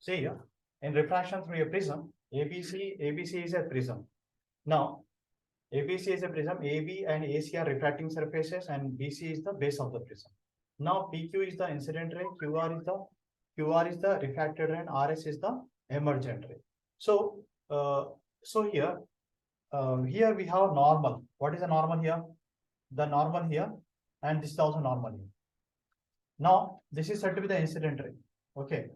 See here, in refraction through a prism, ABC is a prism. Now, ABC is a prism, AB and AC are refracting surfaces, and BC is the base of the prism. Now, PQ is the incident ray, QR is the refracted ray, and RS is the emergent ray. So, here we have normal. What is the normal here? The normal here, and this is also normal here. Now, this is said to be the incident ray, okay,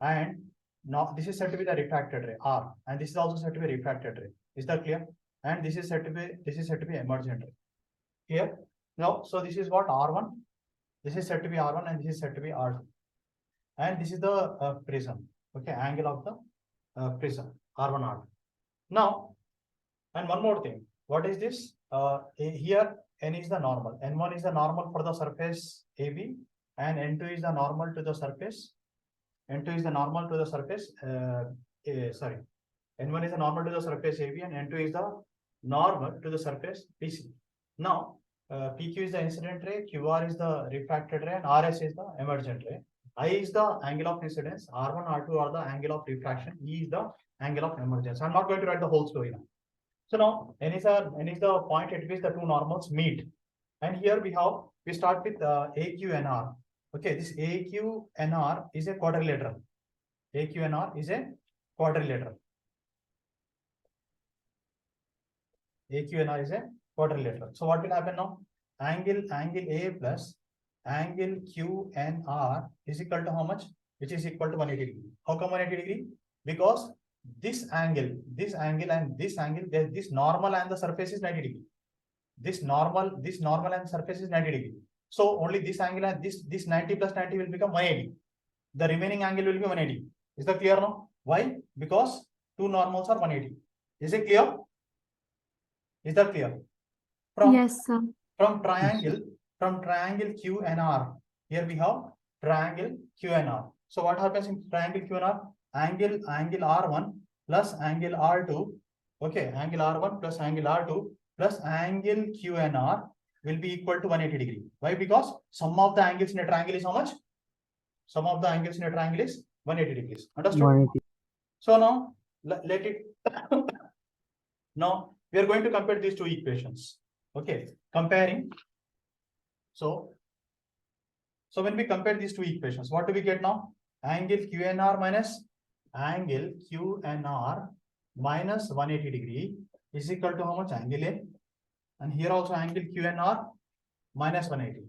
and now this is said to be the refracted ray R, and this is also said to be refracted ray. Is that clear? And this is said to be emergent ray. Here now, so this is what R1. This is said to be R1, and this is said to be R2, and this is the prism. Okay, angle of the prism R1 R2. Now, and one more thing. What is this? Here N is the normal. N1 is the normal for the surface AB, and N2 is the normal to the surface. N2 is the normal to the surface. Sorry, N1 is the normal to the surface AB, and N2 is the normal to the surface BC. Now, PQ is the incident ray, QR is the refracted ray, and RS is the emergent ray. I is the angle of incidence, R1, R2 are the angle of refraction, E is the angle of emergence. I'm not going to write the whole story now. So now N is the point at which the two normals meet, and here we start with AQ and R. Okay, this AQ and R is a quadrilateral. AQ and R is a quadrilateral. AQ and R is a quadrilateral. So what will happen now? Angle A plus angle Q and R is equal to how much? Which is equal to 180 degree. How come 180 degree? Because this angle, and this angle, this normal and the surface is 90 degree. This normal and surface is 90 degree. So only this angle and this 90 plus 90 will become 180. The remaining angle will be 180. Is that clear now? Why? Because two normals are 180. Is it clear? Is that clear? Yes, sir. From triangle Q and R. Here we have triangle Q and R. So what happens in triangle Q and R? Angle R1 plus angle R2. Okay, angle R1 plus angle R2 plus angle Q and R will be equal to 180 degree. Why? Because sum of the angles in a triangle is how much? Sum of the angles in a triangle is 180 degrees. Understood? 180. So now let it. Now we are going to compare these two equations. Okay, comparing. So when we compare these two equations, what do we get now? Angle QNR minus angle QNR minus 180 degree is equal to how much? Angle A. And here also angle QNR minus 180.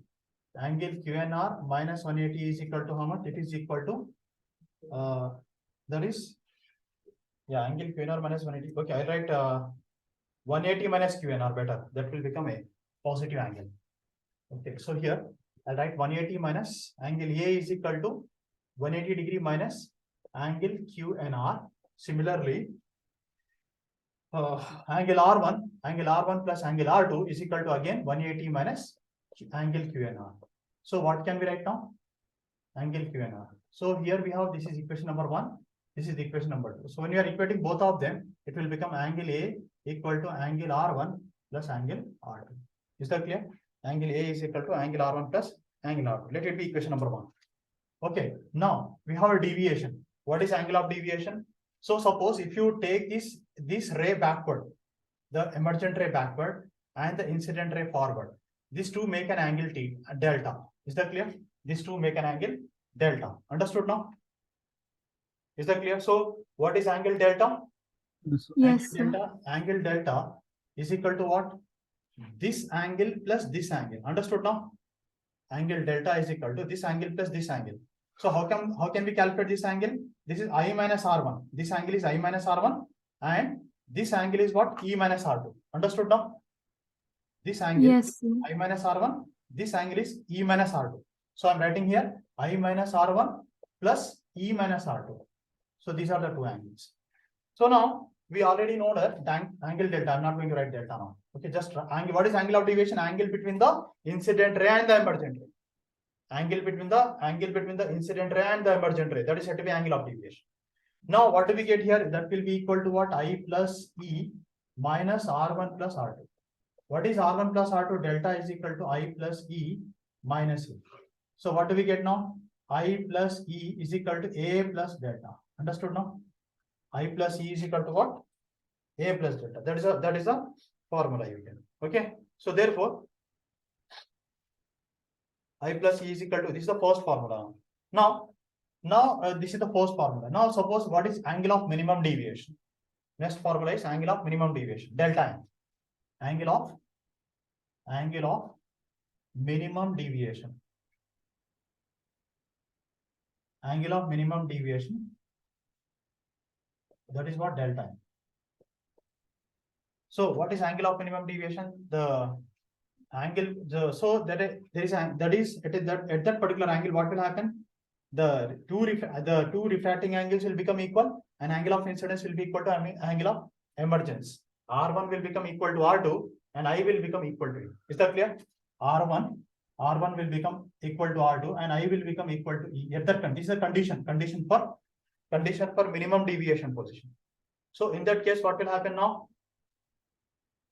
Angle QNR minus 180 is equal to how much? It is equal to that is, yeah, angle QNR minus 180. Okay, I write 180 minus QNR better. That will become a positive angle. Okay, so here I'll write 180 minus angle A is equal to 180 degree minus angle QNR. Similarly, angle R1 plus angle R2 is equal to again 180 minus angle QNR. So what can we write now? Angle QNR. So here we have, this is equation number 1. This is the equation number 2. So when you are equating both of them, it will become angle A equal to angle R1 plus angle R2. Is that clear? Angle A is equal to angle R1 plus angle R2. Let it be equation number 1. Okay, now we have a deviation. What is angle of deviation? So suppose if you take this ray backward, the emergent ray backward and the incident ray forward, these two make an angle delta. Is that clear? These two make an angle delta. Understood now? Is that clear? So what is angle delta? Yes, Angle delta is equal to what? This angle plus this angle. Understood now? Angle delta is equal to this angle plus this angle. So how can we calculate this angle? This is I minus R1. This angle is I minus R1, and this angle is what? E minus R2. Understood now? This angle is I minus R1. This angle is E minus R2. So I'm writing here I minus R1 plus E minus R2. So these are the two angles. So now we already know that angle delta. I'm not going to write delta now. Okay, just angle. What is angle of deviation? Angle between the incident ray and the emergent ray. Angle between the incident ray and the emergent ray. That is said to be angle of deviation. Now what do we get here? That will be equal to what? I plus E minus R1 plus R2. What is R1 plus R2? Delta is equal to I plus E minus E. So what do we get now? I plus E is equal to A plus delta. Understood now? I plus E is equal to what? A plus delta. That is a formula you can. Okay. So therefore, I plus E is equal to, this is the first formula. Now this is the first formula. Now suppose what is angle of minimum deviation? Next formula is angle of minimum deviation, delta M. Angle of minimum deviation. Angle of minimum deviation. That is what delta M. So what is angle of minimum deviation? The angle. So that is at that particular angle, what will happen? The two refracting angles will become equal, and angle of incidence will be equal to angle of emergence. R1 will become equal to R2, and I will become equal to E. Is that clear? R1 will become equal to R2, and I will become equal to E. At that time, this is a condition for minimum deviation position. So in that case, what will happen now?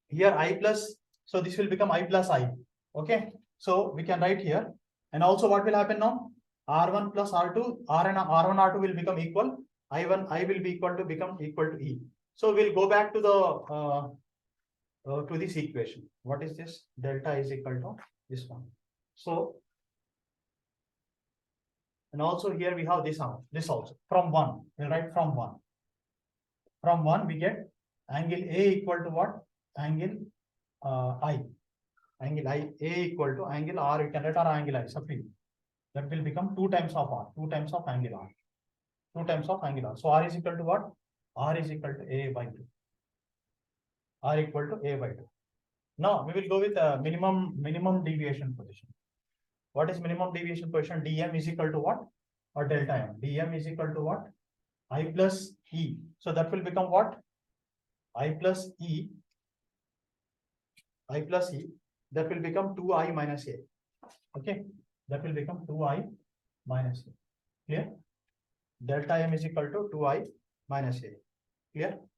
Here I plus, so this will become I plus I. Okay, so we can write here, and also what will happen now? R1 plus R2, R1 R2 will become equal. I will be become equal to E. So we'll go back to the to this equation. What is this? Delta is equal to this one. So, and also here we have this also from 1. We'll write from 1. From 1 we get angle A equal to what? Angle I. Angle I, A equal to angle R. You can write R angle I. Substitute. That will become 2 times of R. 2 times of angle R. 2 times of angle R. So R is equal to what? R is equal to A by 2. R equal to A by 2. Now we will go with minimum deviation position. What is minimum deviation position? dm is equal to what? Or delta m. dm is equal to what? I plus E. So that will become what? I plus E. That will become 2I minus A. Okay. That will become 2I minus A. Clear? Delta m is equal to 2I minus A. Clear?